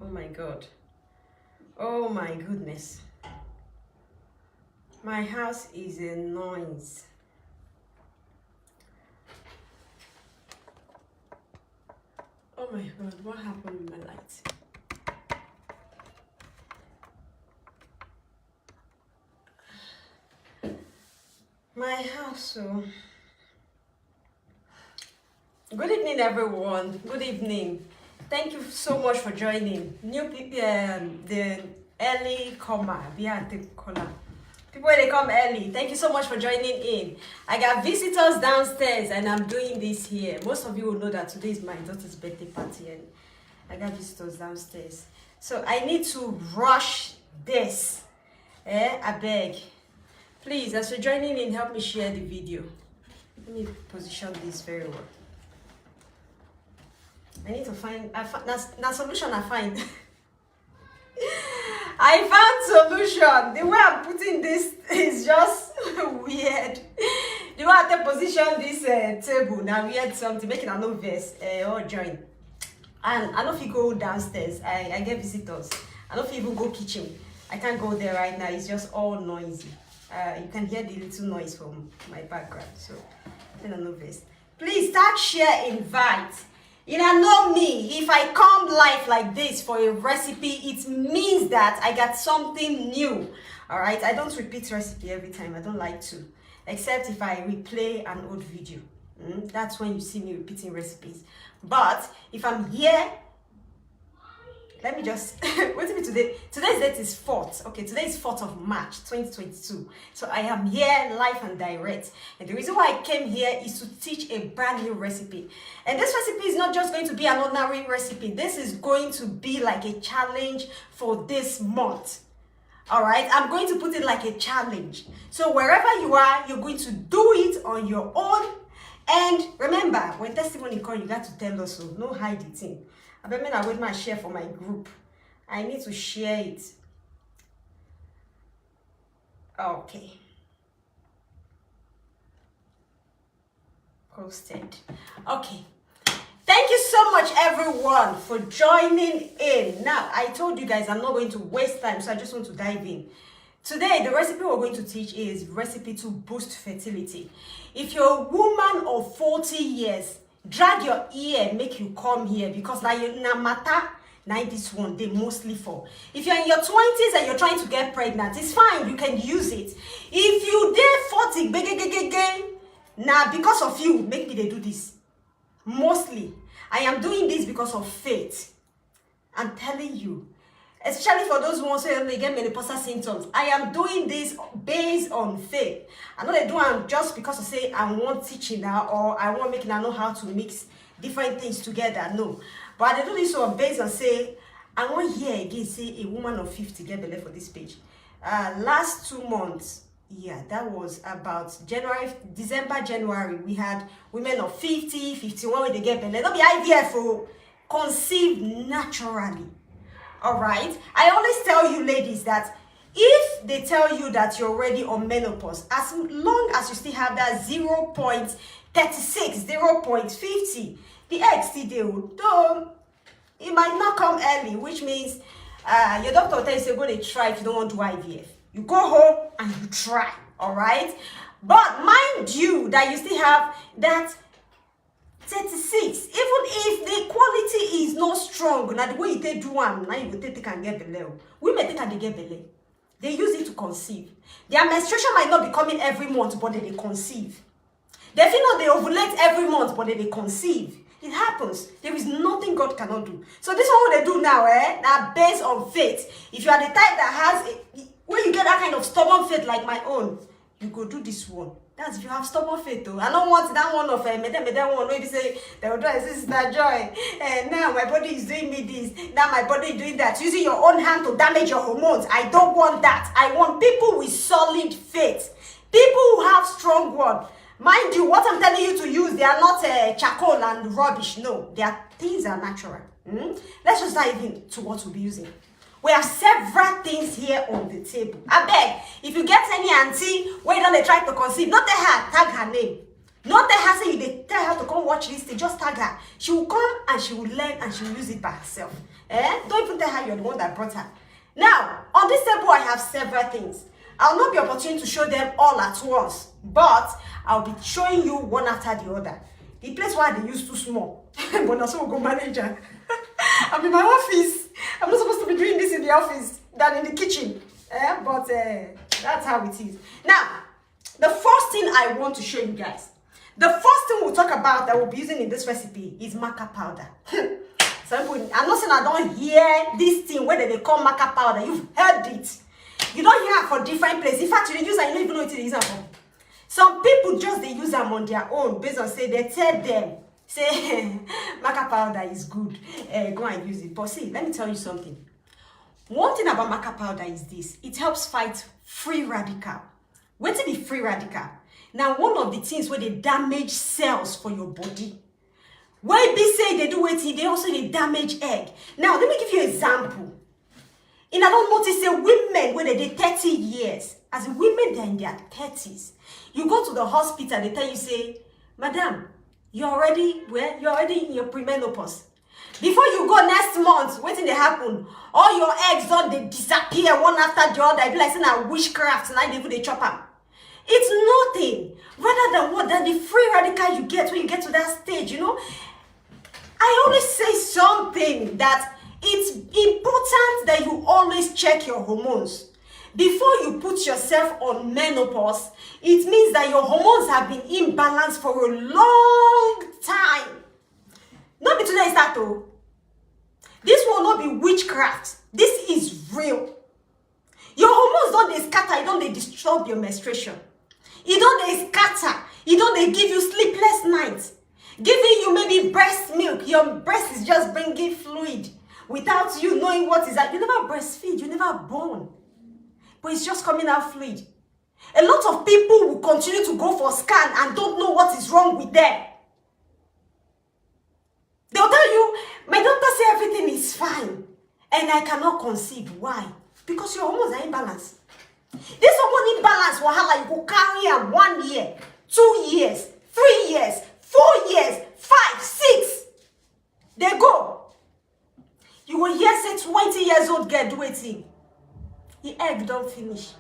Oh my God. Oh my goodness. My house is a noise. Oh my God, what happened with my lights? My house, so. Good evening, everyone. Good evening. Thank you so much for joining. New people, the early comer, people they come early. Thank you so much for joining in. I got visitors downstairs, and I'm doing this here. Most of you will know that today is my daughter's birthday party, and I got visitors downstairs. So I need to rush this. I beg. Please, as you're joining in, help me share the video. Let me position this very well. I need to find, that solution I find. I found solution. The way I'm putting this is just weird. The way I position this table, now weird something, making a no verse or join. And I don't know if you go downstairs, I get visitors. I don't know if you even go kitchen. I can't go there right now, it's just all noisy. You can hear the little noise from my background, so I don't know verse. Please start share invite. You know me, if I come live like this for a recipe, it means that I got something new. All right, I don't repeat recipe every time. I don't like to, except if I replay an old video. That's when you see me repeating recipes. But if I'm here, let me just wait a minute. Today's date is 4th. Okay, today is 4th of March 2022. So I am here live and direct, and the reason why I came here is to teach a brand new recipe. And this recipe is not just going to be an ordinary recipe. This is going to be like a challenge for this month. All right, I'm going to put it like a challenge. So wherever you are, you're going to do it on your own. And remember, when testimony comes, you got to tell us so. No hide the thing. I bet I wait my share for my group. I need to share it. Okay. Posted. Okay. Thank you so much, everyone, for joining in. Now, I told you guys I'm not going to waste time, so I just want to dive in. Today, the recipe we're going to teach is recipe to boost fertility. If you're a woman of 40 years, drag your ear, make you come here, because now you na matter. Now this one they mostly for. If you're in your 20s and you're trying to get pregnant, it's fine, you can use it. If you dare 40, now because of you, make me they do this. Mostly, I am doing this because of faith. I'm telling you. Especially for those ones who they get menopausal symptoms. I am doing this based on faith. I know they do it just because I say I want teaching now, or I want making I know how to mix different things together. No. But I do this one based on say, I want here again say a woman of 50 get belay for this page. Last 2 months, yeah, that was about December, January, we had women of 50, 51 when they get belay. Don't be IVF for conceive naturally. All right, I always tell you ladies that if they tell you that you're already on menopause, as long as you still have that 0.36, 0.50, the egg still there, though it might not come early, which means your doctor tells you you're going to try if you don't want to do IVF. You go home and you try, all right? But mind you that you still have that 36, even if the quality is not strong, now the way you take do one, now you will take and get below. Women take and they get below. They use it to conceive. Their menstruation might not be coming every month, but they conceive. They feel not they ovulate every month, but they conceive. It happens. There is nothing God cannot do. So this is what they do now, now based on faith. If you are the type that has, when you get that kind of stubborn faith like my own, you go do this one. That's if you have stubborn faith though. I don't want that one of that one where you say they will do this is that joy. And now my body is doing me this. Now my body is doing that. Using your own hand to damage your hormones. I don't want that. I want people with solid faith. People who have strong one. Mind you, what I'm telling you to use, they are not charcoal and rubbish. No, things are natural. Let's just dive into what we'll be using. We have several things here on the table. I beg, if you get any auntie where they try to conceive, not the her, tag her name. Not tell her say you dey tell her to come watch this thing, just tag her. She will come and she will learn and she will use it by herself. Don't even tell her you're the one that brought her. Now, on this table I have several things. I'll not be opportune to show them all at once, but I'll be showing you one after the other. The place where they use too small, but also we'll go manager. I'm in my office. I'm not supposed to be doing this in the office than in the kitchen. But that's how it is. Now, the first thing I want to show you guys, the first thing we'll talk about that we'll be using in this recipe is maca powder. Some people, I'm not saying I don't hear this thing where they call maca powder. You've heard it. You don't hear it for different places. In fact, you use it, you don't even know what it is for. Some people just they use them on their own based on say they tell them say maca powder is good. Go and use it. But see, let me tell you something. One thing about maca powder is this: it helps fight free radical. What to be free radical? Now, one of the things where they damage cells for your body. Where they say they do it, they also they damage egg. Now, let me give you an example. And I don't notice say women when they 30 years, as women they're in their 30s, you go to the hospital, they tell you say, Madam, you're already in your premenopause. Before you go next month, waiting they happen, all your eggs don't they disappear one after the other. I be like saying a witchcraft, and I they chop them. It's nothing rather than what than the free radical you get when you get to that stage, you know. I always say something that it's important that you always check your hormones. Before you put yourself on menopause, it means that your hormones have been imbalanced for a long time. Not be today start though. This will not be witchcraft. This is real. Your hormones don't they scatter, it don't they disturb your menstruation. It don't they scatter, it don't they give you sleepless nights. Giving you maybe breast milk, your breast is just bringing fluid without you knowing what is that. You never breastfeed, you never born, but it's just coming out fluid. A lot of people will continue to go for scan and don't know what is wrong with them. They'll tell you, my doctor say everything is fine and I cannot conceive. Why? Because your hormones are imbalanced. This hormone imbalance wahala, you go carry am 1 year, 2 years, 3 years, 4 years, 5, 6. They go. You will hear say 20 years old girl do it. The egg don't finish.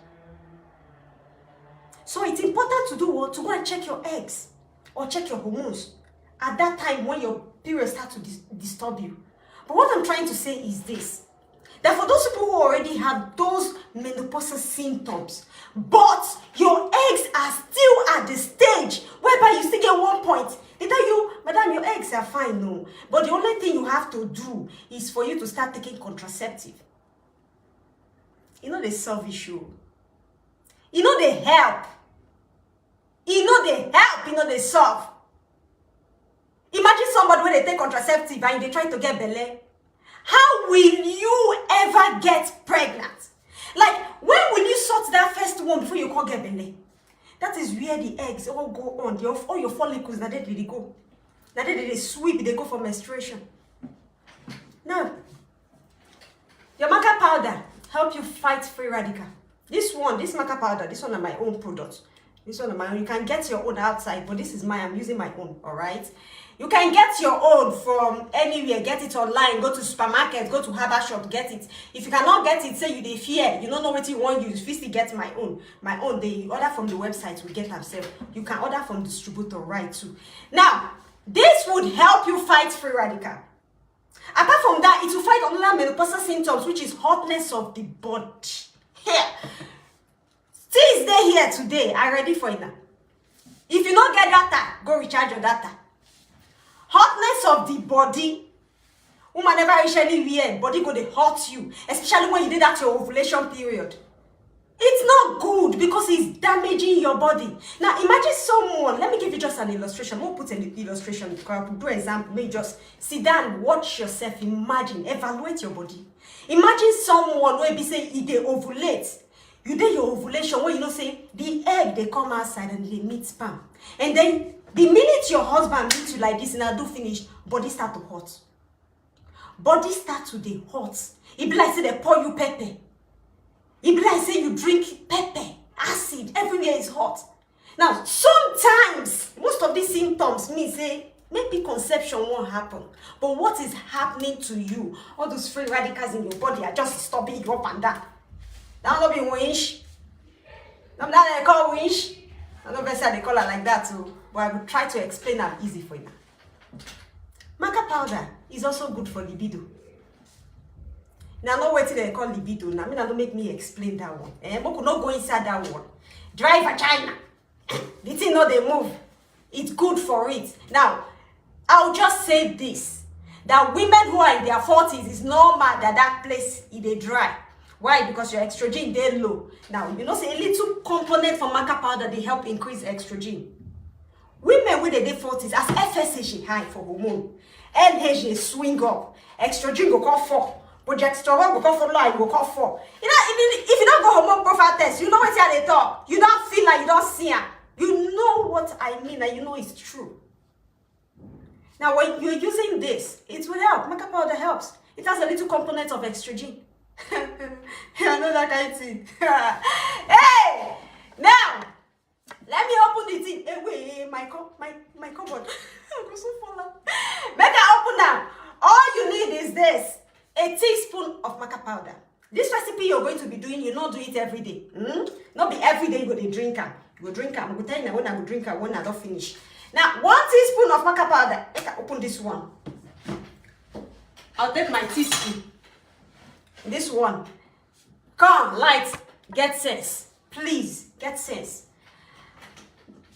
So it's important to do what? To go and check your eggs or check your hormones at that time when your period starts to disturb you. But what I'm trying to say is this: that for those people who already have those menopausal symptoms, but your eggs are still at the stage whereby you still get 1 point, they tell you, Madam, your eggs are fine, no. But the only thing you have to do is for you to start taking contraceptive. You know they solve issue. You know they help. You know they help, you know they solve. Imagine somebody when they take contraceptive and they try to get belly. How will you ever get pregnant? Like, when will you sort that first one before you can't get belly? That is where the eggs all go on. All your follicles, now they go. Now they sweep, they go for menstruation. Now, your maca powder help you fight free radical. This maca powder, this one are my own product. This one are my own. You can get your own outside, but this is mine. I'm using my own, all right? You can get your own from anywhere. Get it online. Go to supermarket. Go to herbal shop. Get it. If you cannot get it, say you dey fear. You don't know what you want. You first get my own. My own. They order from the website. We get themselves. You can order from distributor, right? Too. Now, this would help you fight free radical. Apart from that, it will fight another menopausal symptoms, which is hotness of the body. Here, still is there here today. I'm ready for it now. If you don't get data, go recharge your data. Hotness of the body. Woman never actually wear body go they hurt you, especially when you did that your ovulation period. It's not good because it's damaging your body. Now imagine someone, let me give you just an illustration. We'll put an illustration, do an example. Maybe just sit down, watch yourself, imagine, evaluate your body. Imagine someone where be say they ovulate. You did your ovulation where you know say the egg they come outside and they meet sperm. And then the minute your husband meets you like this and I do finish, body start to hot. Body start to dey hot. It be like say they pour you pepper. It be like say you drink pepper, acid, everywhere is hot. Now, sometimes, most of these symptoms mean say, maybe conception won't happen. But what is happening to you? All those free radicals in your body are just stopping you up and down. That will not be winch. Now that they call winch. I don't know if they call it like that too. But I will try to explain it easy for you. MACA powder is also good for libido. Now, not wait till they call libido. Now, don't make me explain that one. We could not go inside that one. Dry vagina. The thing not they move. It's good for it. Now, I'll just say this. That women who are in their 40s, it's normal that place is they dry. Why? Because your estrogen they low. Now, you know, say a little component from MACA powder, they help increase estrogen. Women with the 40s, as FSH high for hormone, LH swing up, estrogen go call 4, progesterone go call 4, low, go call 4. You know, if you don't go hormone profile test, you know what they talk. You don't feel like you don't see it. You know what I mean, and you know it's true. Now, when you're using this, it will help. MACA powder helps. It has a little component of estrogen. I know that kind of thing. Hey! Now, let me open the thing. Hey, wait, my cupboard. I'm so full of. Make it open now. All you need is this. A teaspoon of MACA powder. This recipe you're going to be doing, you not do it every day. Not be every day you go to drink them. You go drink them. I'm going to tell you when I go drink them, when I don't finish. Now, 1 teaspoon of MACA powder. I can open this one. I'll take my teaspoon. This one. Come, light. Get sense. Please, get sense.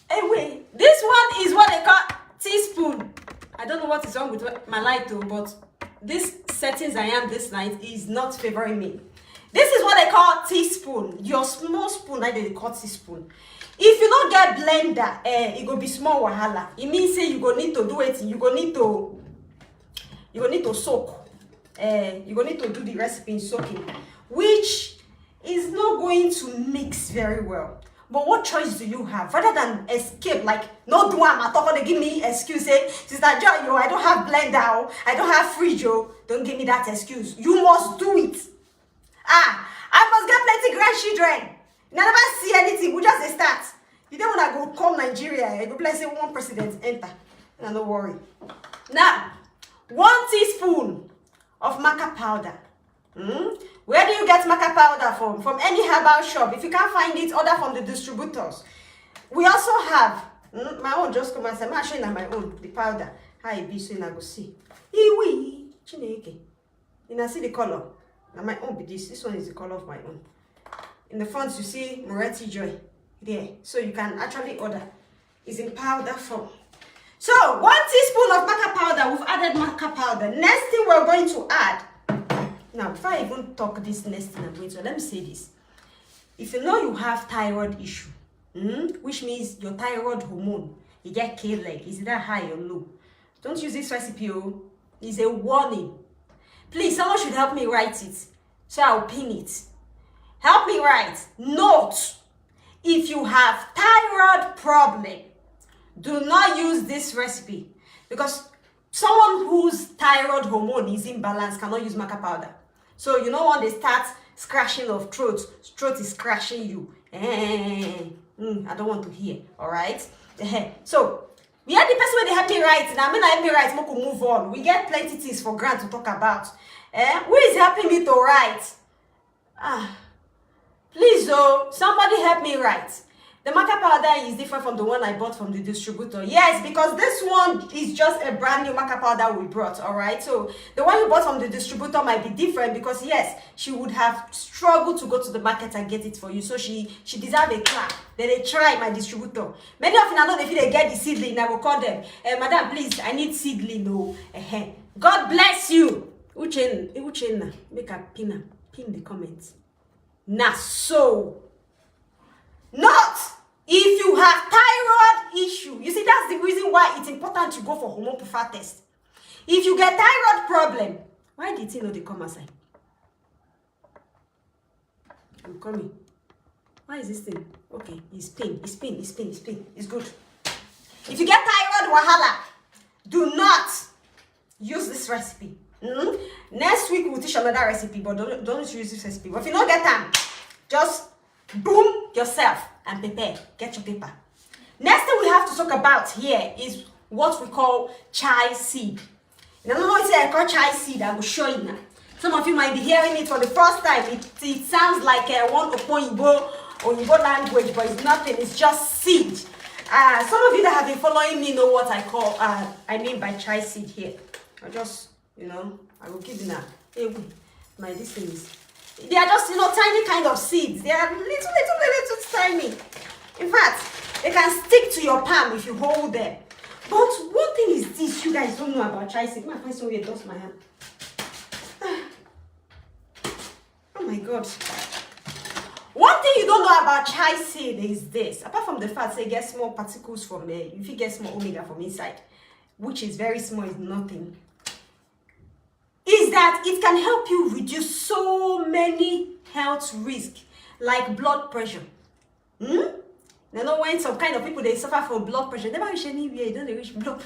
Anyway, this one is what they call teaspoon. I don't know what is wrong with my light though, but this settings I am this night is not favoring me. This is what they call teaspoon. Your small spoon, like they call teaspoon. If you don't get blender, it go be small wahala. It means say you go need to do it. You go need to soak. You go need to do the recipe in soaking, which is not going to mix very well. But what choice do you have? Rather than escape, like, no do I'm at all, they give me excuse, say, Sister Joy, yo, I don't have blender, I don't have fridge, yo. Don't give me that excuse. You must do it. I must get plenty grandchildren. Never see anything, we just start. You don't want to go come Nigeria, I go play say one president enter. No, don't worry. Now, 1 teaspoon of MACA powder. Where do you get MACA powder from? From any herbal shop. If you can't find it, order from the distributors. We also have my own. Just come and say, I'm showing my own the powder. How it be so I go see. Iwi chineke. You see the color. Now my own be this. This one is the color of my own. In the front you see Moretti Joy there, so you can actually order. It's in powder form. So 1 teaspoon of MACA powder. We've added MACA powder. Next thing we're going to add. Now, before I even talk this next thing I'm going to, let me say this. If you know you have thyroid issue, which means your thyroid hormone, you get K-leg, is either high or low, don't use this recipe. It's a warning. Please, someone should help me write it, so I'll pin it. Help me write. Note, if you have thyroid problem, do not use this recipe, because someone whose thyroid hormone is imbalanced cannot use MACA powder. So you know when they start scratching of throat is scratching you. I don't want to hear. All right. So we had the person where they help me write. Now, I mean, help me write. We can move on. We get plenty things for grant to talk about. Who is helping me to write? Please, somebody help me write. The MACA powder is different from the one I bought from the distributor. Yes, because this one is just a brand new MACA powder we brought, all right? So the one you bought from the distributor might be different because, yes, she would have struggled to go to the market and get it for you. So she deserves a clap. Then they try my distributor. Many of you know if they get the seedling, I will call them, Madam, please, I need seedling. No. God bless you. Uchenna, make a pin the comments. Nah, so. Not if you have thyroid issue. You see, that's the reason why it's important to go for hormone profile test. If you get thyroid problem, why did you know they come outside? I'm coming. Why is this thing? Okay, it's pain. It's good. If you get thyroid wahala, do not use this recipe. Next week we'll teach another recipe, but don't use this recipe. But if you don't get time, just boom yourself and prepare. Get your paper. Next thing we have to talk about here is what we call chai seed. Now, no one say I call chai seed, I will show you now. Some of you might be hearing it for the first time. It sounds like one Oyibo language, but it's nothing, it's just seed. Some of you that have been following me know what I mean by chai seed here. I just, I will give you now. Hey, my this thing is, they are just, tiny kind of seeds. They are little tiny. In fact, they can stick to your palm if you hold them. But one thing is this, you guys don't know about chai seed. I find somewhere dust my hand. Oh my God. One thing you don't know about chai seed is this. Apart from the fact that you get small particles from there, if you get small omega from inside, which is very small, is nothing, is that it can help you reduce so many health risks, like blood pressure. You know, when some kind of people, they suffer from blood pressure, they never reach anywhere, you don't reach blood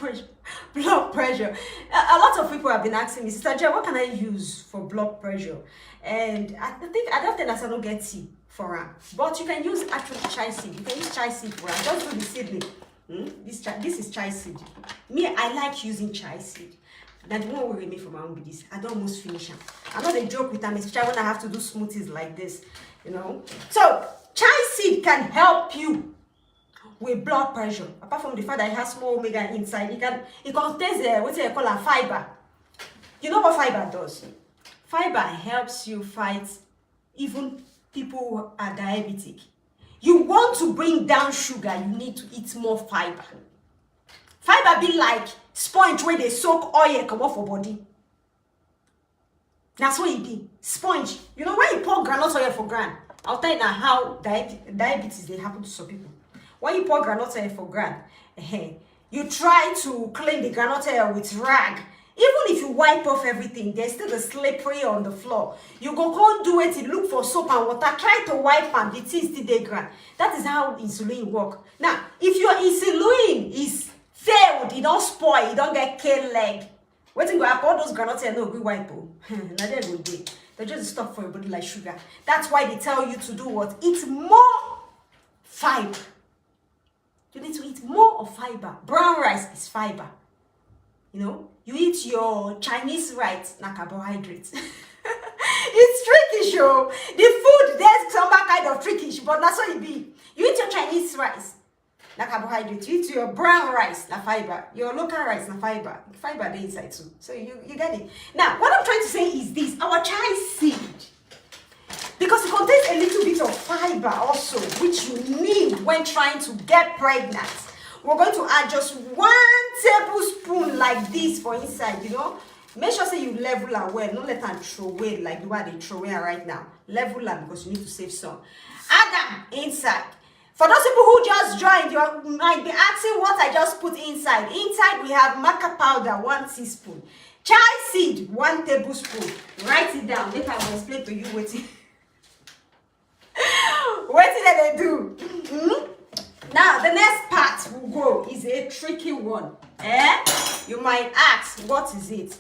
pressure. A lot of people have been asking me, Sister Joy, what can I use for blood pressure? And I don't think I don't get tea for her. But you can use actual chai seed. You can use chai seed for her. Just do the seedling. This is chai seed. Me, I like using chai seed. Now the one will remain for my own with this. I don't almost finish them. I'm not a joke with them, especially when I have to do smoothies like this, So chai seed can help you with blood pressure. Apart from the fact that it has small omega inside, it contains what they call a fiber. You know what fiber does? Fiber helps you fight even people who are diabetic. You want to bring down sugar, you need to eat more fiber. Fiber be like sponge where they soak oil come off your body. That's what it be. Sponge. When you pour groundnut oil for ground, I'll tell you now how diabetes they happen to some people. When you pour groundnut oil for ground, you try to clean the groundnut oil with rag. Even if you wipe off everything, there's still the slippery on the floor. You go do it, look for soap and water, try to wipe and the tea still dey ground. That is how insulin work. Now, if your insulin is failed, it don't spoil, it don't get cane leg. Waiting go happen, all those groundnut oil no go wipe. Now they go dey. They just stop for your body like sugar. That's why they tell you to do what? Eat more fiber. You need to eat more of fiber. Brown rice is fiber. You eat your Chinese rice, na carbohydrates. It's tricky, show. The food, there's some kind of tricky, but that's what it be. You eat your Chinese rice, na carbohydrates. You eat your brown rice, na fiber. Your local rice, na fiber. Fiber there inside too. So you get it. Now, what I'm trying to say is this. Our chai seed, because it contains a little bit of fiber also, which you need when trying to get pregnant. We're going to add just 1 tablespoon like this for inside, Make sure say you level her well. Don't let her throw away like the way they throw away right now. Level her because you need to save some. Add them inside. For those people who just joined, you might be asking what I just put inside. Inside we have maca powder, 1 teaspoon. Chai seed, 1 tablespoon. Write it down. Later I will explain to you what did they do. Now, the next part we'll go is a tricky one. You might ask, what is it?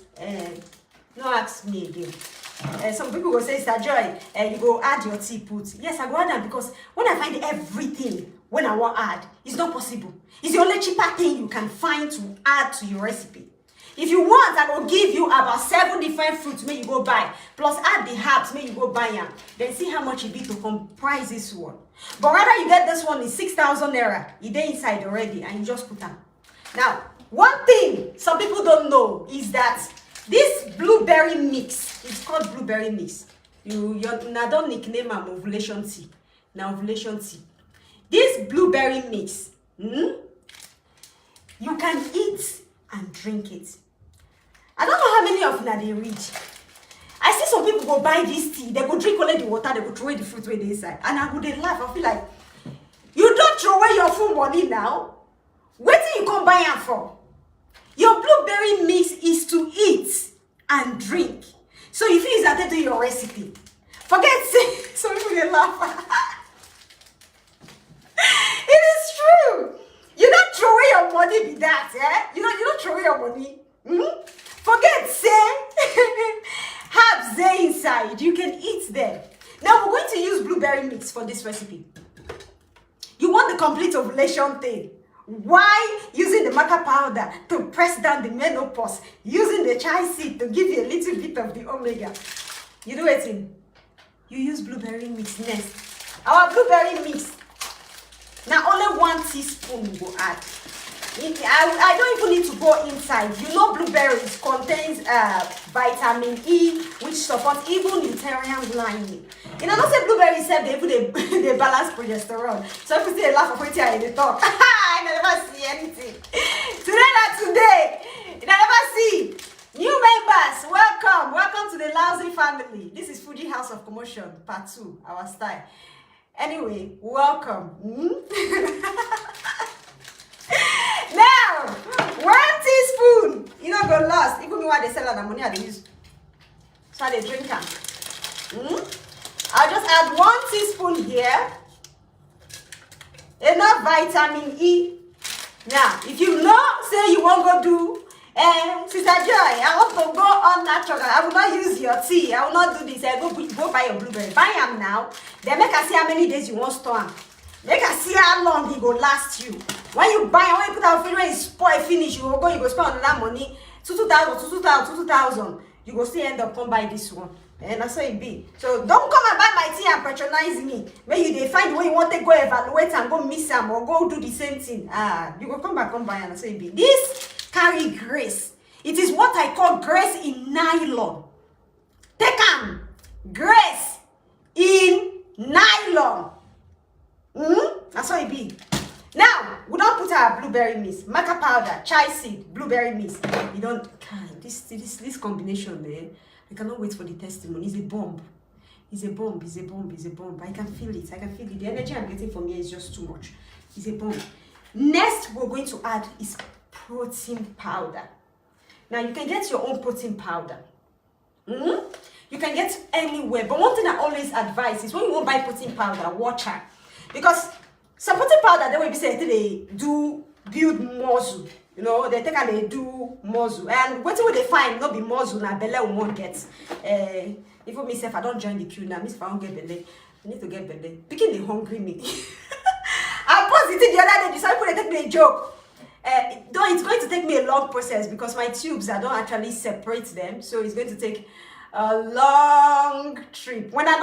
No, ask me again. Some people will say, Sister Joy, you go add your tea put. Yes, I go add them because when I find everything, when I want to add, it's not possible. It's the only cheaper thing you can find to add to your recipe. If you want, I will give you about 7 different fruits, may you go buy. Plus add the herbs, may you go buy them. Then see how much it be to comprise this one. But rather you get this one in 6,000 naira. It's there inside already and you just put them. Now, one thing some people don't know is that this blueberry mix, it's called blueberry mix. You don't nickname them ovulation tea. Now ovulation tea. This blueberry mix, you can eat and drink it. I don't know how many of them they read. I see some people go buy this tea, they go drink only the water, they go throw away the fruit where they inside. And I go they laugh, I feel like, you don't throw away your full money now. Where do you come buy it for? Your blueberry mix is to eat and drink. So if you use that to your recipe, forget say, some people they laugh. It is true. You don't throw away your money with that, You don't throw away your money. Forget say herbs there inside. You can eat them. Now we're going to use blueberry mix for this recipe. You want the complete ovulation thing. Why using the maca powder to press down the menopause, using the chai seed to give you a little bit of the omega. You do it in. You use blueberry mix next. Our blueberry mix. Now only 1 teaspoon will add. I don't even need to go inside. You know blueberries contains vitamin E, which supports even uterine lining. You know, not say blueberries have they balance progesterone. So if you see a laugh of it here in the talk, I never see anything. Today, you never see. New members, welcome to the Lousy family. This is Fuji House of Commotion, part 2, our style. Anyway, welcome. Now, 1 teaspoon. You know, go lost. Even me while they sell the money, I use. So they drink them. I'll just add 1 teaspoon here. Enough vitamin E. Now, if you know, say you won't go do, Sister Joy, I want to go on natural. I will not use your tea. I will not do this. I go buy your blueberry. Buy them now. Then make us see how many days you want to store them. Make us see how long it will last you. When you buy, when you put out finish, it's spoil finish, you go spend another money, 2,000. You go still end up come buy this one. And that's how it be. So don't come and buy my tea and patronize me. Maybe they find the way you want to go evaluate and go miss them or go do the same thing. You go come back, come buy and that's how it be. This carry grace. It is what I call grace in nylon. Take them. Grace in nylon. That's how it be. Now, we don't put our blueberry mist, maca powder, chai seed, blueberry mist. You don't, this combination, man. I cannot wait for the testimony. It's a bomb. It's a bomb. I can feel it. The energy I'm getting from here is just too much. It's a bomb. Next, we're going to add is protein powder. Now, you can get your own protein powder. You can get anywhere. But one thing I always advise is when you want to buy protein powder, watch out. Because some protein powder, they will be saying they do build muscle. You know, they take and they do muscle. And what will they find? Not be muscle, now belly won't get. Even myself, I don't join the queue now. If I don't get belly, I need to get belly. Picking the hungry me. I posted it the other day, decided to take me a joke. Though it's going to take me a long process because my tubes, I don't actually separate them. So it's going to take a long trip. When I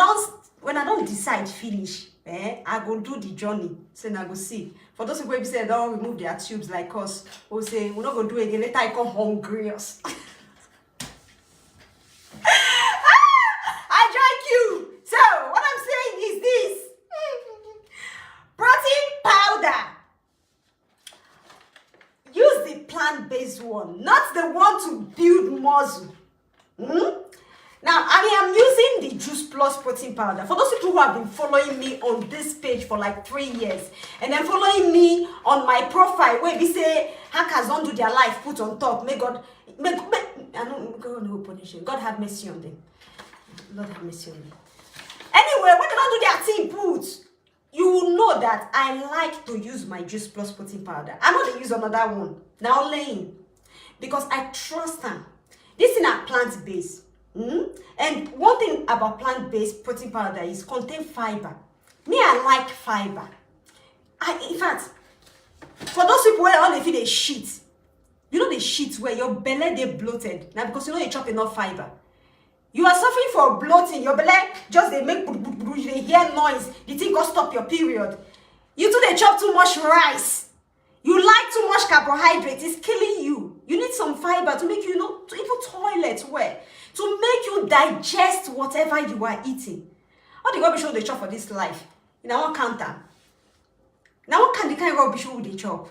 don't decide finish, I go do the journey. So I go see. For those people who say don't remove their tubes like us, who say we're not gonna do it again, later I come hungry. I join you. So what I'm saying is this: protein powder. Use the plant-based one, not the one to build muscle. Now, I'm using the Juice Plus protein powder. For those people who have been following me on this page for like 3 years, and then following me on my profile, where we say hackers don't do their life, put on top. May God, I don't go no punishment. God have mercy on them. Lord have mercy on them. Anyway, when they don't do their thing, put. You will know that I like to use my Juice Plus protein powder. I'm not going to use another one. Now laying. Because I trust them. This is not plant-based. And one thing about plant-based protein powder is contain fiber. Me, I like fiber. In fact, for those people where all they feel they shit, you know the shit where your belly they bloated. Now because you know you chop enough fiber. You are suffering for bloating. Your belly just they make they hear noise. The thing go stop your period. You too they chop too much rice. You like too much carbohydrates. It's killing you. You need some fiber to make you know to even toilet well. To make you digest whatever you are eating. All the rubbish they chop for this life. In our counter. Now what kind of rubbish would they chop?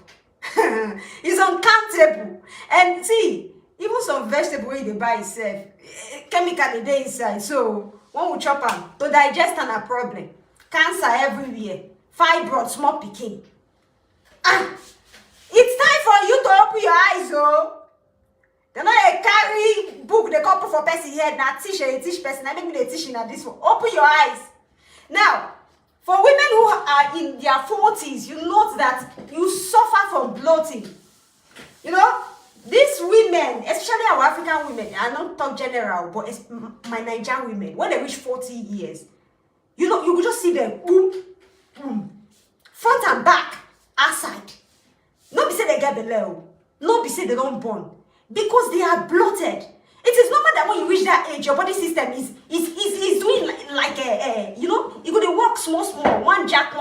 It's uncountable. And see, even some vegetable they buy itself, chemical they inside. So one will chop them to digest and a problem. Cancer everywhere. Fibroid, small picking. It's time for you to open your eyes, oh. They not carry book they couple for person here. Now teach person. I make me teach in this one. Open your eyes. Now, for women who are in their 40s, you note that you suffer from bloating. You know, these women, especially our African women, I don't talk general, but it's my Nigerian women, when they reach 40 years, you know, you could just see them boom, boom, front and back, outside. No be say they get belle. No be say they don't born. Because they are bloated. It is normal that when you reach that age, your body system is doing like a you know, you go to walk small, one jack.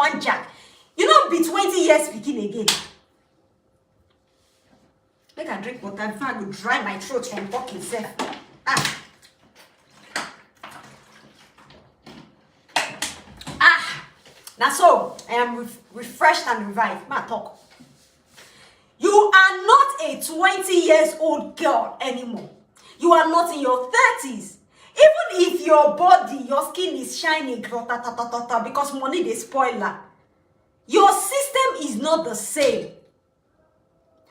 You know, be 20 years speaking again. Make I drink water before I go dry my throat from talking self. Now so I am refreshed and revived. Ma talk. You are not a 20 years old girl anymore. You are not in your 30s. Even if your body, your skin is shining because money they spoiler, your system is not the same.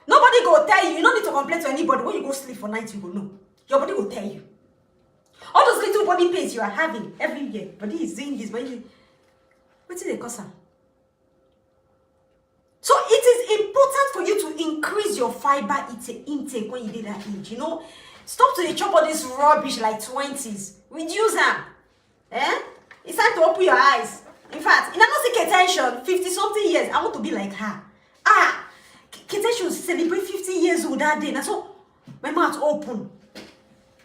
Nobody go tell you. You don't need to complain to anybody. When you go sleep for night, you go know. Your body will tell you. All those little body pains you are having every year. Body is doing this. What's the cause? So it is important for you to increase your fiber intake when you did that age. You know, stop to chop all this rubbish like 20s. Reduce them. It's time to open your eyes. In fact, in another attention, 50-something years, I want to be like her. Kete should celebrate 50 years old that day. That's so my mouth open.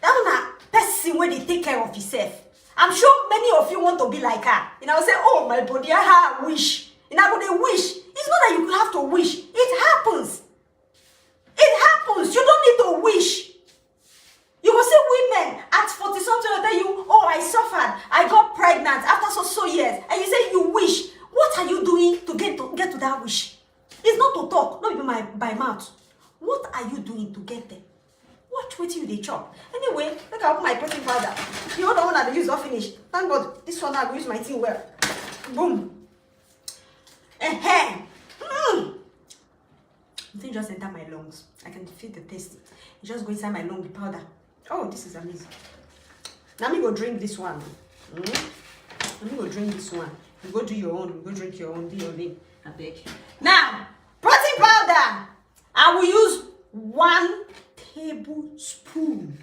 That one a person where they take care of yourself. I'm sure many of you want to be like her. And I will say, oh my body, I have a wish. And I will wish. It's not that you have to wish. It happens. It happens. You don't need to wish. You will see women at 40-something will tell you, oh, I suffered. I got pregnant after so years. And you say you wish. What are you doing to get to that wish? It's not to talk, not even by mouth. What are you doing to get there? Watch what you they chop. Anyway, look at my protein powder. The other one I use not finished. Thank God, this one I will use my thing well. Boom. The thing just enter my lungs. I can feel the taste. It just go inside my lung, the powder. Oh, this is amazing. Now me go drink this one. Let me go drink this one. You go do your own. You go drink your own. Do your name. I beg. Now, protein powder. I will use 1 tablespoon.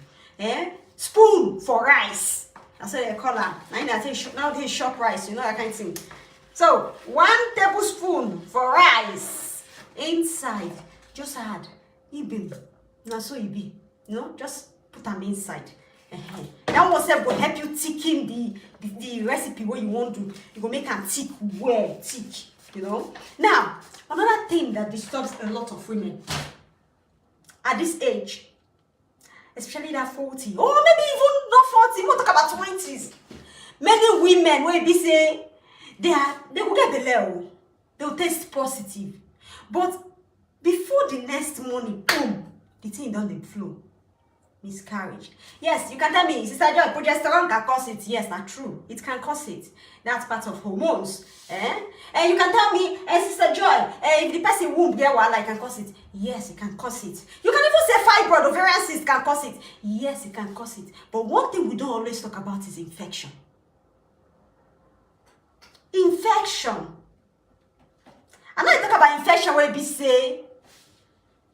Spoon for rice. That's what they call it. Nowadays shop rice. You know that kind of thing. So 1 tablespoon for rice. Inside, just add ibim. Now so it be. You know, just put them inside. That one will help you thicken the recipe where you want to. You go make them thick, well thick. You know. Now, another thing that disturbs a lot of women at this age, especially that 40, or maybe even not 40, we'll talk about 20s. Many women will be say they will get the level, they will taste positive, but before the next morning, boom, the thing don't flow. Miscarriage. Yes, you can tell me, Sister Joy, progesterone can cause it. Yes, that's true. It can cause it. That's part of hormones. And you can tell me, Sister Joy, if the person womb get one, it can cause it. Yes, it can cause it. You can even say fibroid, ovarian cyst can cause it. Yes, it can cause it. But one thing we don't always talk about is infection. Infection. I'm not talking about infection where we say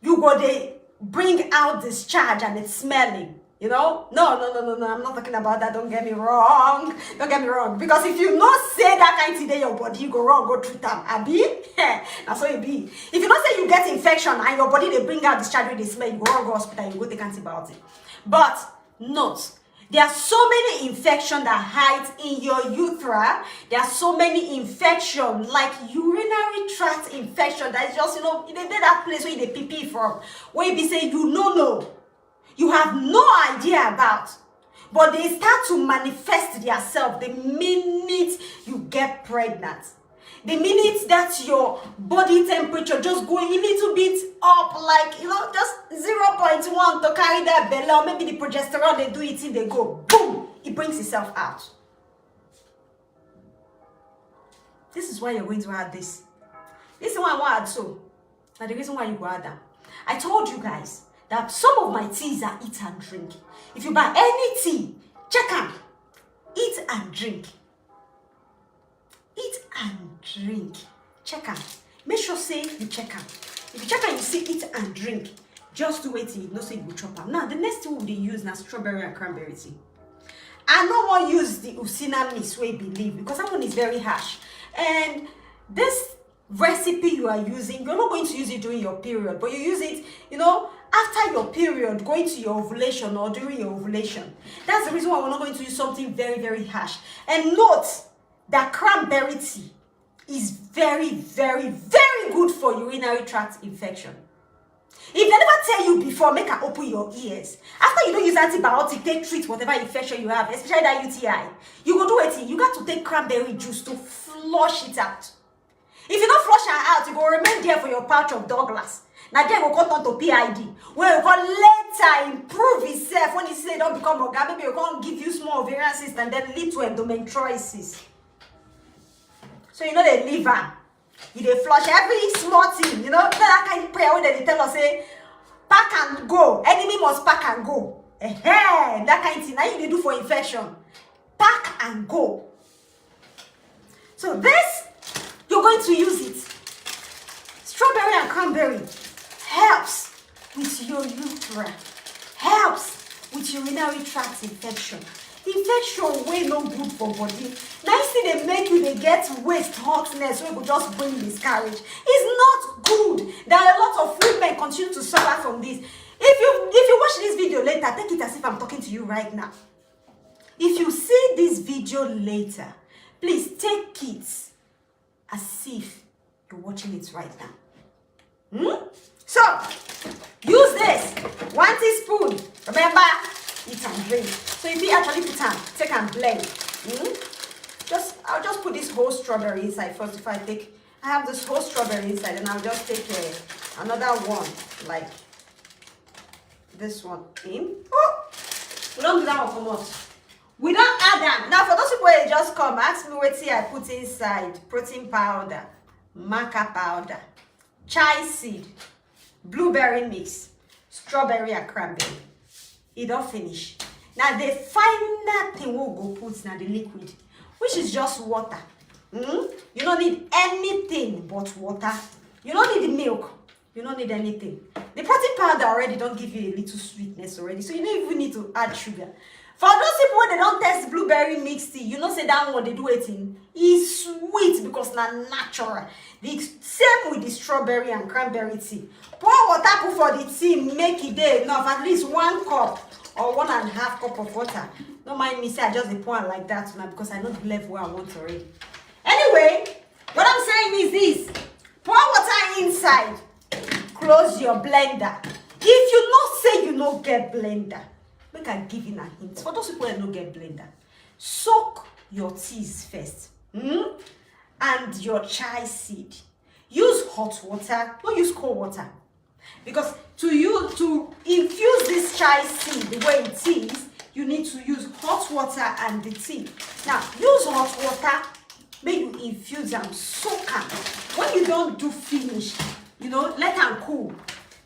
you go there, bring out discharge and it's smelling, you know? No, I'm not talking about that. Don't get me wrong. Don't get me wrong. Because if you not say that kind of thing in your body, you go wrong, go through time. Abi? That's what it be. If you not say you get infection and your body, they bring out discharge when they smell, you go wrong, go hospital, you go take antibiotic. But not. There are so many infections that hide in your urethra. There are so many infections like urinary tract infection that is just, you know, they did that place where they pee from. Where you be saying you know. You have no idea about. But they start to manifest themselves the minute you get pregnant. The minute that your body temperature just going a little bit up, like, you know, just 0.1 to carry that belly, or maybe the progesterone, they do it, they go, boom, it brings itself out. This is why you're going to add this. This is why I want to add so. And the reason why you go add that. I told you guys that some of my teas are eat and drink. If you buy any tea, check them. Eat and drink. Eat and drink. Check out. Make sure say you check out. If you check out, you see eat and drink. Just do it till you know say you will chop out. Now the next thing we use now strawberry and cranberry tea. I don't want to use the Usina mix way believe because that one is very harsh. And this recipe you are using, you're not going to use it during your period, but you use it, after your period, going to your ovulation or during your ovulation. That's the reason why we're not going to use something very, very harsh. And note that cranberry tea is very, very, very good for urinary tract infection. If they never tell you before, make her open your ears. After you don't use antibiotic, take treat whatever infection you have, especially that UTI. You go do it. You got to take cranberry juice to flush it out. If you don't flush her out, it will remain there for your pouch of Douglas. Now then will come on to PID. When you can later improve itself, when you say don't become organ, maybe you can't give you small ovarian cyst and then lead to endometriosis. So the liver. You dey flush every small thing, that kind of prayer where they tell us, say, pack and go. Enemy must pack and go. That kind of thing. Now you do for infection. Pack and go. So this, you're going to use it. Strawberry and cranberry helps with your urethra. Helps with urinary tract infection. Infection way no good for body. Nice thing they make you, they get waist hotness, so it will just bring miscarriage. It's not good. There are a lot of women continue to suffer from this. If you watch this video later, take it as if I'm talking to you right now. If you see this video later, please take it as if you're watching it right now. So, use this. 1 teaspoon. Remember, eat and drink. So if you actually put on, take and blend. I'll just put this whole strawberry inside first. I have this whole strawberry inside, and I'll just take another one, like this one in. Oh, we don't do that one for much. We don't add that. Now for those people who just come, ask me what I put inside. Protein powder, maca powder, chai seed, blueberry mix, strawberry and cranberry. It don't finish. Now the final thing we'll go put now the liquid, which is just water. You don't need anything but water. You don't need milk. You don't need anything. The protein powder already don't give you a little sweetness already, so you don't even need to add sugar. For those people when they don't test blueberry mixed tea, say that one they do it in is sweet because na natural. The same with the strawberry and cranberry tea. Pour water put for the tea, make it there enough, at least 1 cup or 1.5 cup of water. Don't mind me say I just pour it like that now because I know the level where I want already. Anyway, what I'm saying is this: pour water inside, close your blender. If you not say you no get blender, make I give you a hint. For those people that don't get blender, soak your teas first, and your chai seed. Use hot water, don't use cold water, because to infuse this chai seed the way it is, you need to use hot water and the tea. Now use hot water, make you infuse them, soak them. When you don't do finish, let them cool.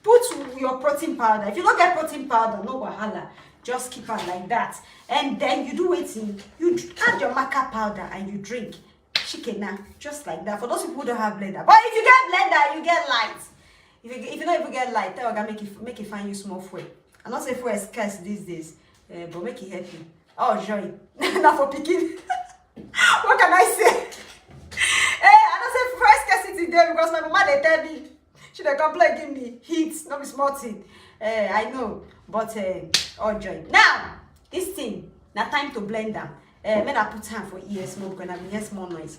Put your protein powder. If you don't get protein powder, no wahala. Just keep it like that. And then you do it in, you add your maca powder and you drink. Chicken, just like that. For those people who don't have blender. But if you get blender, you get light. If you don't even get light, tell God make it find you small fuel. I'm not saying fuel is scarce these days, but make it help you. Oh, joy. Not for picking. What can I say? I don't say fuel scarcity there because my mama they tell me. She dey complain give me heat, not be small thing. I know, but oh joy. Now, this thing, now time to blend them. When I put hand for ears more because I hear small noise.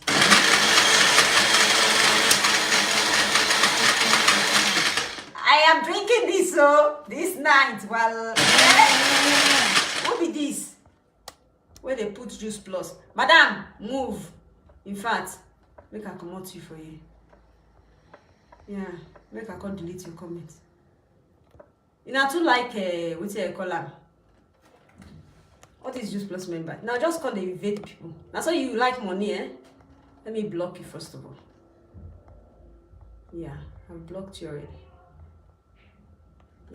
I am drinking this this night. Well, what be this? Where they put juice plus? Madam, move. In fact, make I come out to you for you. Yeah, make I can't delete your comments. You know, too like what's your color? What is juice plus member? Now just call the evade people. That's why you like money, eh? Let me block you first of all. Yeah, I've blocked you already.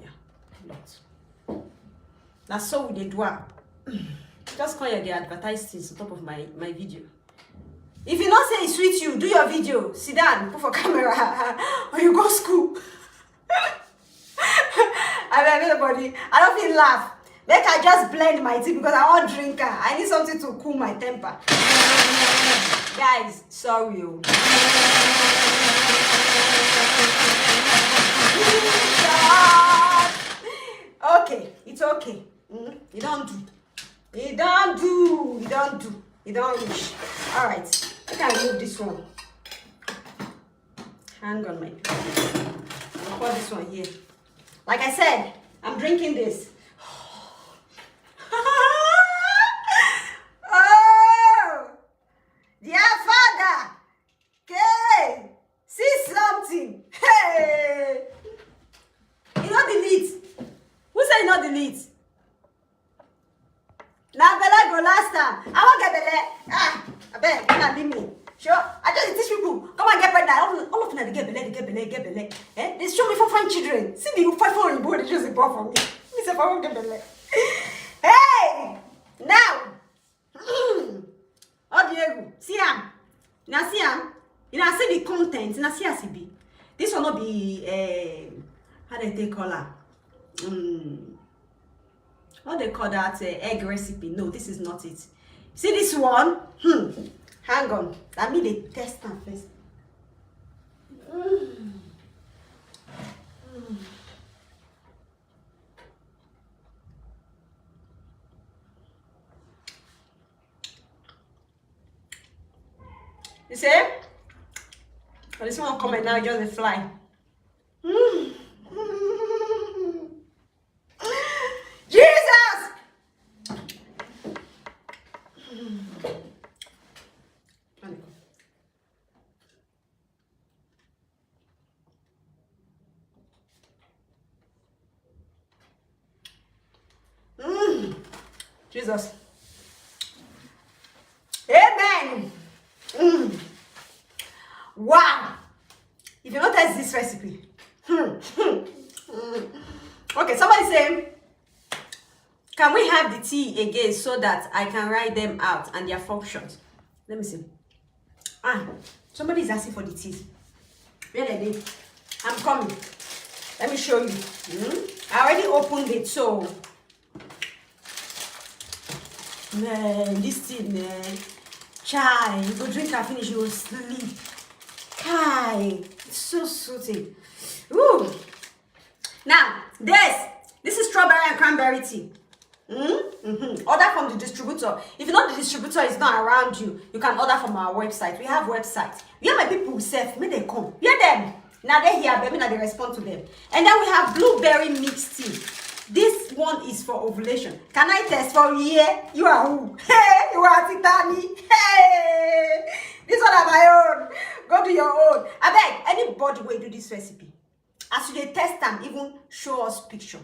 Yeah, blocked. That's so we do. Just call you the advertise things on top of my video. If you not say it suits you, do your video. Sit down, put for camera, or you go school. I mean, everybody, I don't feel laugh. Make I just blend my tea because I want drink. I need something to cool my temper. Guys, sorry. Okay, it's okay. You don't do. You don't do. You don't do. You don't wish. Alright, I can remove this one. Hang on, my people. I'll pour this one here. Like I said, I'm drinking this. Oh, dear Father, okay, see something. Hey, you know delete. Who said you know delete? Now Bella go last time. I won't get Bella. I bet you can't leave me. Sure, I just teach people. Come and get pregnant. All of them they get Bella. Eh? They show me for fine children. See me fight for you, they just report for me. Me say I won't get Bella. Hey, now. Oh Diego, see him. Now see him. You know see the content. Now see as it be. This will not be how they call her. What they call that egg recipe? No, this is not it. See this one? Hang on. Let me the test them first. You see? Oh, this one coming now, just a fly. Jesus! Jesus. Amen. Wow. If you don't test this recipe. Okay, somebody say, can we have the tea again so that I can write them out and their functions? Let me see. Somebody is asking for the tea. Where are they? I'm coming. Let me show you. I already opened it, so man, this tea, man. Chai, you go drink and finish, you will sleep. Kai, it's so soothing. Ooh. Now, this is strawberry and cranberry tea. Order from the distributor. If you know the distributor is not around you, you can order from our website. We have website. Where my people self, may they come. Hear them. Now they hear them, now they respond to them. And then we have blueberry mixed tea. This one is for ovulation. Can I test for you here? You are who? Hey, you are Titani. Hey, this one are my own. Go do your own. I beg anybody will do this recipe. As you test them, even show us picture.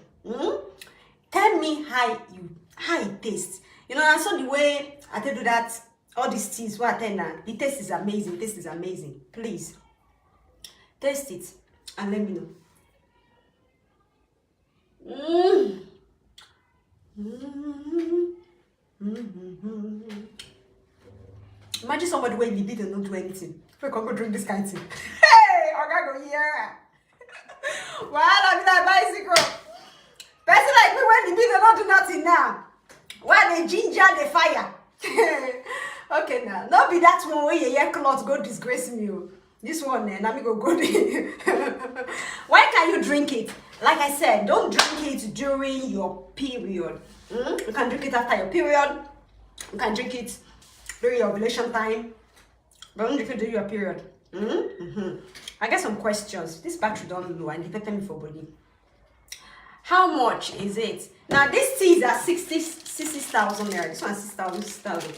Tell me how it tastes. You know, I saw the way I tell you that all these teas what I tell now. The taste is amazing. Taste is amazing. Please taste it and let me know. Imagine somebody where libido don't do anything. If I can go drink this kind of thing. Hey, I gotta go here. Well, I be that bicycle. Person like me when libido don't do nothing now. Why they ginger the fire? Okay now. Not be that one where your cloth go disgrace me. This one then, let me go there. Why can you drink it? Like I said, don't drink it during your period. You can drink it after your period. You can drink it during your ovulation time. But don't drink it during your period. I get some questions. This battery don't low and they pay me for body. How much is it? Now this tea is at 60,000 naira. This one is 6,000.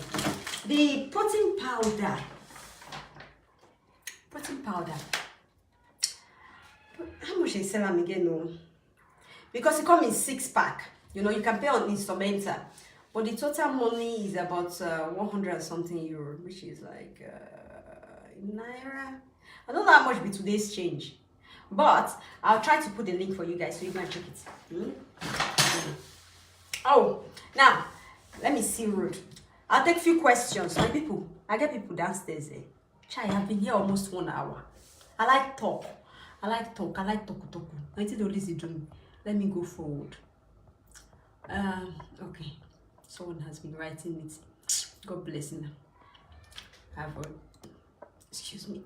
The protein powder. How much is selling again? No, because it comes in 6-pack. You know, you can pay on instrumenta, but the total money is about 100 and something euro, which is like naira. I don't know how much be today's change, but I'll try to put the link for you guys so you can check it. Oh, now let me see road. I'll take a few questions. My people, I get people downstairs. Chai, I've been here almost 1 hour. I like talk. I like talk. Until the listen to me. Let me go forward. Okay, someone has been writing it. God bless him. Excuse me.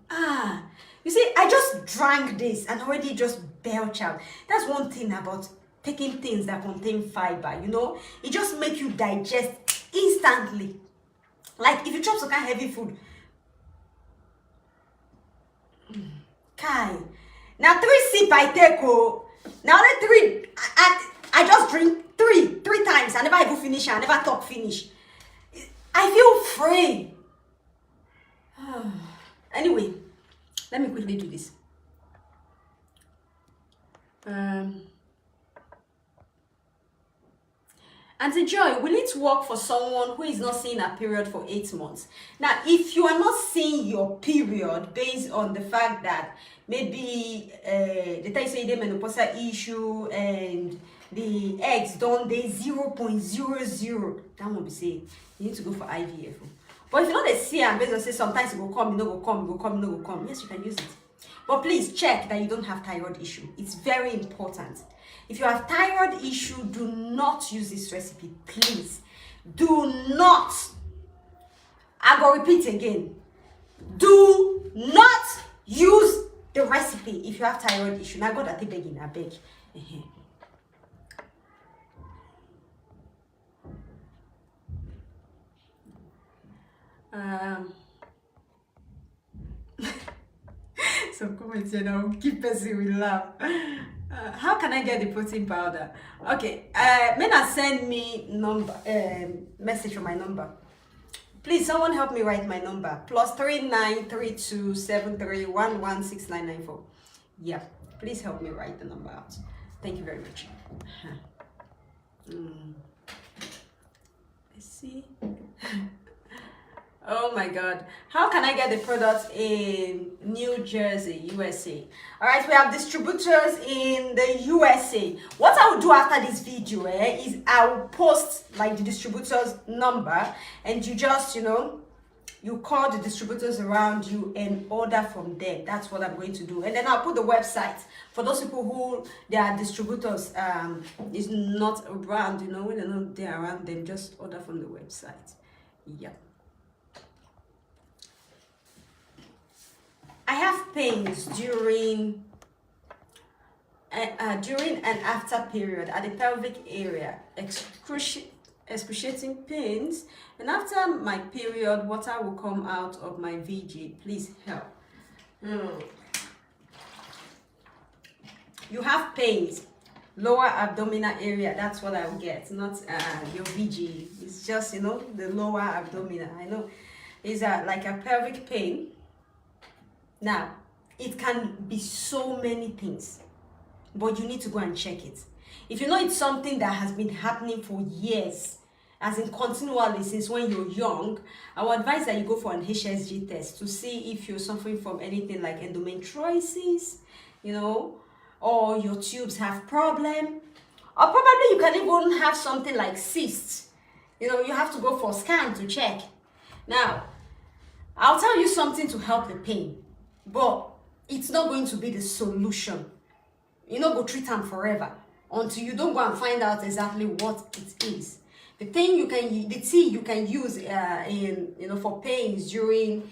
You see, I just drank this and already just belch out. That's one thing about taking things that contain fiber, you know, it just makes you digest instantly. Like if you chop some kind of heavy food, Kai. Now 3 sip I take, oh. Now the 3, I just drink 3 times. I never even finish. I never talk finish. I feel free. Anyway, let me quickly do this. Auntie Joy, will it work for someone who is not seeing a period for 8 months? Now, if you are not seeing your period based on the fact that maybe the time you say the menopausal issue and the eggs done day 0.00, that won't be saying you need to go for IVF. But if you know they see and based on say sometimes it will come, it will come, it will come, it will come. Yes, you can use it. But please check that you don't have thyroid issue. It's very important. If you have thyroid issue, do not use this recipe, please. Do not. I go repeat again. Do not use the recipe if you have thyroid issue. Now God, I think begging, I beg. Some comments here now keep us with laugh. How can I get the protein powder? Okay, Mena send me number message from my number. Please, someone help me write my number. +393273116994. Yeah, please help me write the number out. Thank you very much. Let's see. Oh my God. How can I get the products in New Jersey, USA? All right, we have distributors in the USA. What I will do after this video is I will post like the distributor's number and you just, you know, you call the distributors around you and order from them. That's what I'm going to do. And then I'll put the website for those people who their distributors is not around, you know, when they're not there around them, just order from the website. Yeah. I have pains during and after period at the pelvic area, excruciating pains, and after my period, water will come out of my VG. Please help. You have pains, lower abdominal area. That's what I will get, not your VG. It's just, you know, the lower abdominal. I know it's like a pelvic pain. Now, it can be so many things, but you need to go and check it. If you know it's something that has been happening for years, as in continually since when you're young, I would advise that you go for an HSG test to see if you're suffering from anything like endometriosis, you know, or your tubes have problem, or probably you can even have something like cysts. You know, you have to go for a scan to check. Now, I'll tell you something to help the pain. But it's not going to be the solution. You know, go treat them forever until you don't go and find out exactly what it is. The thing you can, the tea you can use in, you know, for pains during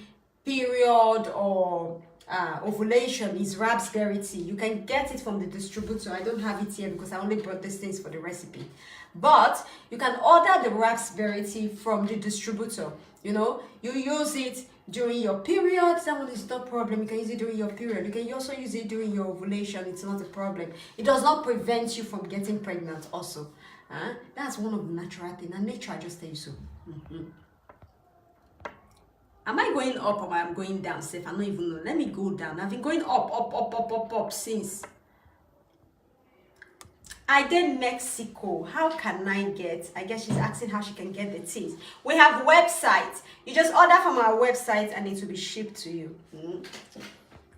period or ovulation is raspberry tea. You can get it from the distributor. I don't have it here because I only brought these things for the recipe. But you can order the raspberry tea from the distributor. You know, you use it during your period. That one is not a problem. You can use it during your period. You can also use it during your ovulation. It's not a problem. It does not prevent you from getting pregnant also. That's one of the natural things. And nature just tells you so. Am I going up or am I going down? Safe? I don't even know. Let me go down. I've been going up since. I did Mexico. How can I get? I guess she's asking how she can get the things. We have websites. You just order from our website and it will be shipped to you.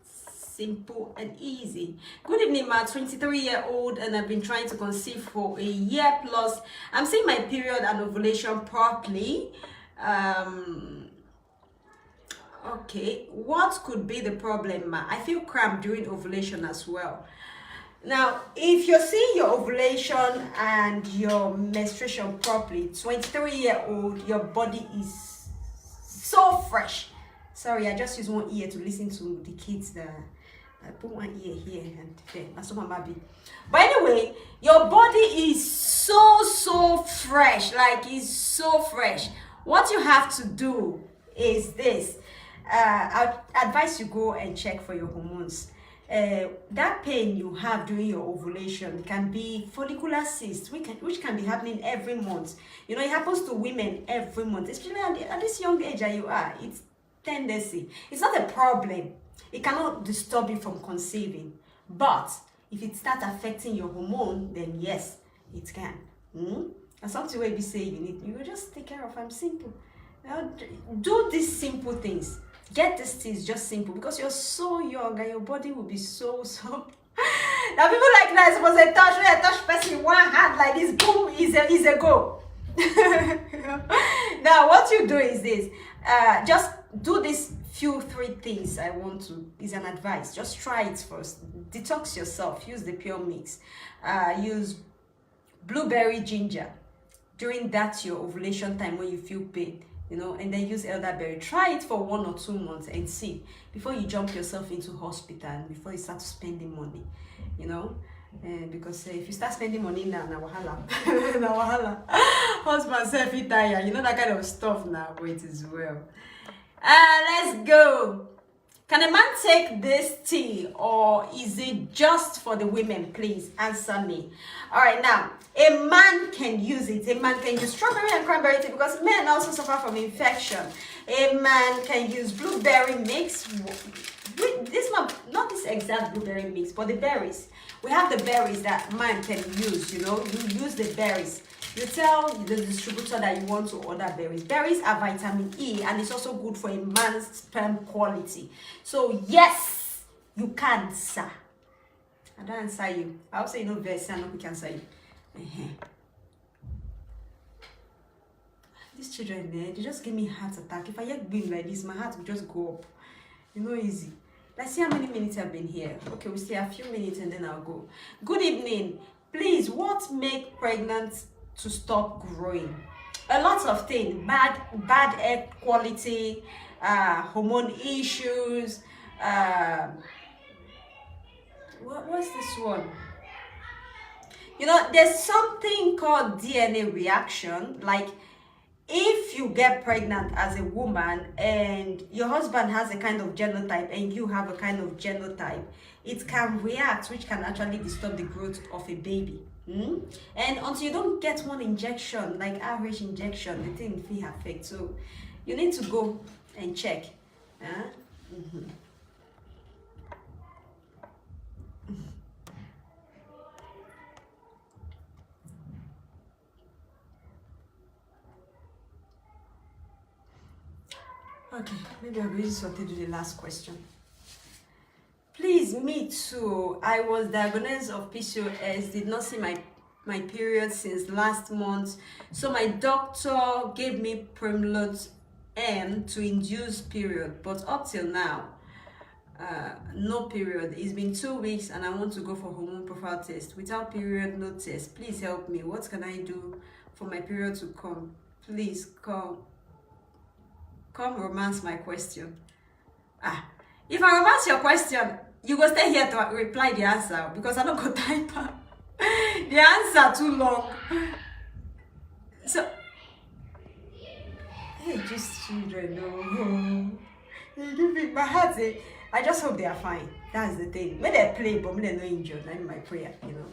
Simple and easy. Good evening, ma. 23-year-old, and I've been trying to conceive for a year plus. I'm seeing my period and ovulation properly. Okay, what could be the problem, ma? I feel cramped during ovulation as well. Now, if you're seeing your ovulation and your menstruation properly, 23-year-old, your body is so fresh. Sorry, I just use one ear to listen to the kids that I put one ear here and there. That's what I'm happy. But anyway, your body is so fresh. Like, it's so fresh. What you have to do is this. I'd advise you go and check for your hormones. That pain you have during your ovulation can be follicular cyst, which can be happening every month. You know, it happens to women every month, especially at this young age that you are. It's tendency. It's not a problem. It cannot disturb you from conceiving. But if it starts affecting your hormone, then yes, it can. And something where you say you will just take care of. I'm simple. Do these simple things. Get these things just simple, because you're so young and your body will be so now people like that, suppose I touch person one hand like this, boom, is a go. Now what you do is this, just do this three things I want to, is an advice. Just try it first. Detox yourself, use the pure mix, use blueberry ginger during that your ovulation time when you feel pain, you know, and then use elderberry. Try it for 1 or 2 months and see before you jump yourself into hospital and before you start spending money, you know. Because if you start spending money now, na wahala, na wahala. Husband self retire, you know, that kind of stuff now. But it is well. Let's go. Can a man take this tea, or is it just for the women? Please answer me. All right, now, a man can use it. A man can use strawberry and cranberry tea, because men also suffer from infection. A man can use blueberry mix. This one, not this exact blueberry mix, but the berries. We have the berries that man can use, you know. You use the berries. You tell the distributor that you want to order berries. Berries are vitamin E, and it's also good for a man's sperm quality. So yes, you can, sir. I don't answer you. I also, you know, verse, I know we can answer you. These children there, they just give me heart attack. If I get being like this, my heart will just go up. You know, easy. Let's see how many minutes I've been here. Okay, we'll stay a few minutes and then I'll go. Good evening. Please, what make pregnant to stop growing? A lot of things. Bad air quality, hormone issues. What's this one? You know, there's something called DNA reaction. Like, if you get pregnant as a woman and your husband has a kind of genotype and you have a kind of genotype, it can react, which can actually disturb the growth of a baby. And until you don't get one injection, like average injection, the thing will affect. So you need to go and check. Okay, maybe I'll be able to do the last question. Please, me too. I was diagnosed of PCOS, did not see my period since last month. So my doctor gave me Primlot M to induce period. But up till now, no period. It's been 2 weeks and I want to go for hormone profile test. Without period, no test. Please help me. What can I do for my period to come? Please come romance my question. If I romance your question, you go stay here to reply the answer, because I don't go type the answer too long. So, hey, just children, no. You give me my heart. I just hope they are fine. That's the thing. When they play, but when they no injured, that's my prayer, you know.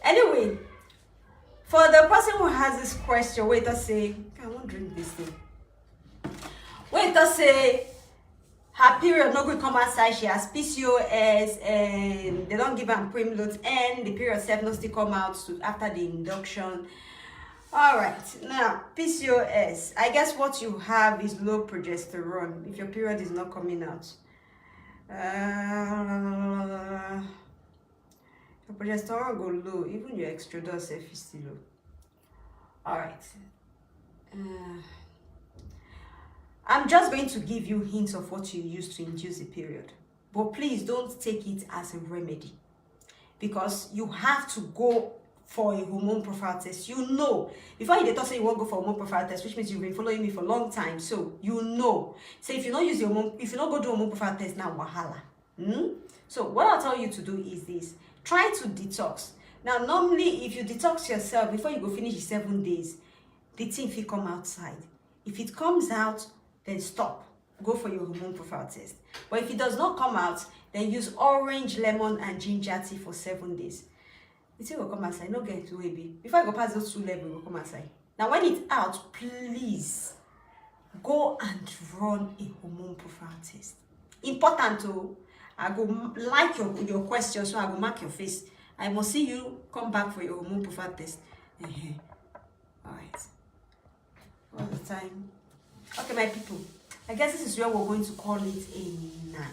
Anyway, for the person who has this question, wait, I say, I won't drink this thing. Wait, I say, her period not going to come outside. She has PCOS and they don't give her Primlot, and the period self not still come out after the induction. All right, now PCOS. I guess what you have is low progesterone. If your period is not coming out, your progesterone go low. Even your estradiol self is still low. All right. I'm just going to give you hints of what you use to induce a period. But please don't take it as a remedy. because you have to go for a hormone profile test. You know, before you talk say you won't go for hormone profile test, which means you've been following me for a long time, so you know. So if you don't use your hormone, if you don't go do hormone profile test now, wahala. So what I'll tell you to do is this: try to detox. Now, normally, if you detox yourself before you go finish the 7 days, the thing will come outside. If it comes out, then stop. Go for your hormone profile test. But if it does not come out, then use orange, lemon, and ginger tea for 7 days. The thing will come outside. No get to baby. Before I go past those 2 levels, it will come outside. Now, when it's out, please go and run a hormone profile test. Important to. I go like your question, so I go mark your face. I must see you come back for your hormone profile test. All right. What's the time? Okay, my people. I guess this is where we're going to call it a night.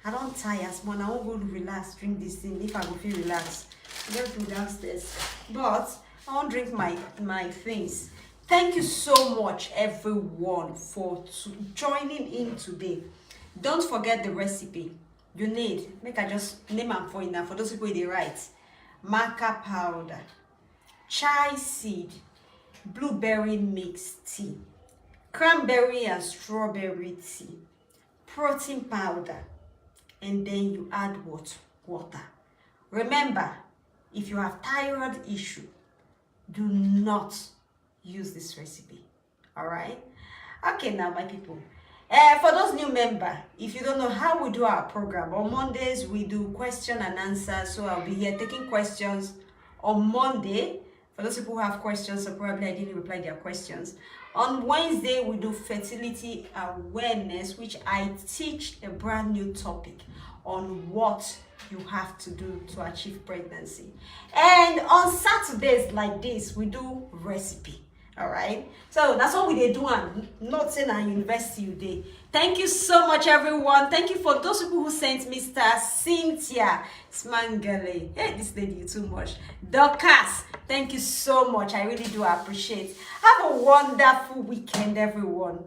I don't tire small. I won't go to relax, drink this thing. If I go feel relaxed, I'm going to go downstairs. But I won't drink my things. Thank you so much, everyone, for joining in today. Don't forget the recipe. You need, make I just name and for you now, for those people they write: maca powder, chai seed, blueberry mixed tea, cranberry and strawberry tea, protein powder, and then you add what? Water. Remember, if you have thyroid issue, do not use this recipe. All right? Okay, now my people. For those new members, if you don't know how we do our program, on Mondays we do question and answer. So I'll be here taking questions on Monday. For those people who have questions, so probably I didn't reply their questions. On Wednesday, we do fertility awareness, which I teach a brand new topic on what you have to do to achieve pregnancy. And on Saturdays like this, we do recipe. All right, so that's what we do, and not saying at university today. Thank you so much, everyone. Thank you for those people who sent Mr. Cynthia Smangale. Hey, this lady, you too much. Dorcas, thank you so much. I really do appreciate. Have a wonderful weekend, everyone.